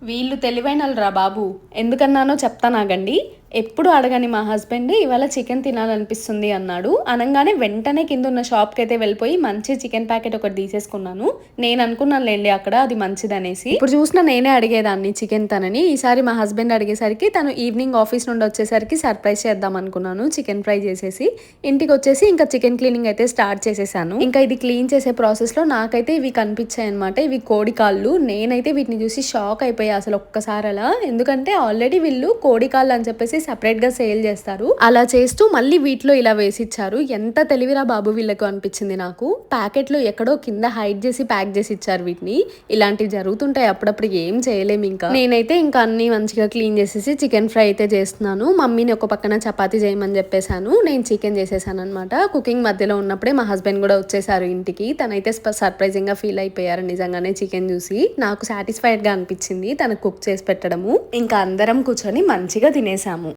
వీళ్ళు తెలివైనోళ్ళురా బాబు. ఎందుకన్నానో చెప్తానాగండి. ఎప్పుడు అడగని మా హస్బెండ్ ఇవాళ చికెన్ తినాలనిపిస్తుంది అన్నాడు. అనంగానే వెంటనే కిందున్న షాప్‌కైతే వెళ్ళిపోయి మంచి చికెన్ ప్యాకెట్ ఒకటి తీసేసుకున్నాను. నేను అనుకున్నానులెండి అక్కడ అది మంచిదనేసి. ఇప్పుడు చూసినా నేనే అడిగేదాన్ని చికెన్ తనని. ఈసారి మా హస్బెండ్ అడిగేసరికి తను ఈవినింగ్ ఆఫీస్ నుండి వచ్చేసరికి సర్ప్రైజ్ చేద్దాం అనుకున్నాను. చికెన్ ఫ్రై చేసేసి ఇంటికొచ్చేసి ఇంకా చికెన్ క్లీనింగ్ అయితే స్టార్ట్ చేసేసాను. ఇంకా ఇది క్లీన్ చేసే ప్రాసెస్‌లో నాకైతే ఇవి కనిపించాయన్నమాట. ఇవి కోడి కాళ్ళు. నేనైతే వీటిని చూసి షాక్ అయిపోయా అసలు ఒక్కసారి అలా. ఎందుకంటే ఆల్రెడీ వీళ్ళు కోడి కాళ్ళు అని చెప్పేసి సెపరేట్ గా సేల్ చేస్తారు. అలా చేస్తూ మళ్ళీ వీటిలో ఇలా వేసిచ్చారు. ఎంత తెలివిరా బాబు వీళ్ళకు అనిపించింది నాకు. ప్యాకెట్ లో ఎక్కడో కింద హైడ్ చేసి ప్యాక్ చేసి ఇచ్చారు వీటిని. ఇలాంటివి జరుగుతుంటాయి అప్పుడప్పుడు, ఏం చేయలేము. ఇంకా నేనైతే ఇంకా అన్ని మంచిగా క్లీన్ చేసేసి చికెన్ ఫ్రై అయితే చేస్తున్నాను. మమ్మీని ఒక పక్కన చపాతీ చేయమని చెప్పేశాను. నేను చికెన్ చేసేసాను అనమాట. కుకింగ్ మధ్యలో ఉన్నప్పుడే మా హస్బెండ్ కూడా వచ్చేసారు ఇంటికి. తనైతే సర్ప్రైజింగ్ గా ఫీల్ అయిపోయారు నిజంగానే చికెన్ చూసి. నాకు సాటిస్ఫైడ్ గా అనిపించింది తనకు కుక్ చేసి పెట్టడము. ఇంకా అందరం కూర్చొని మంచిగా తినేసాము.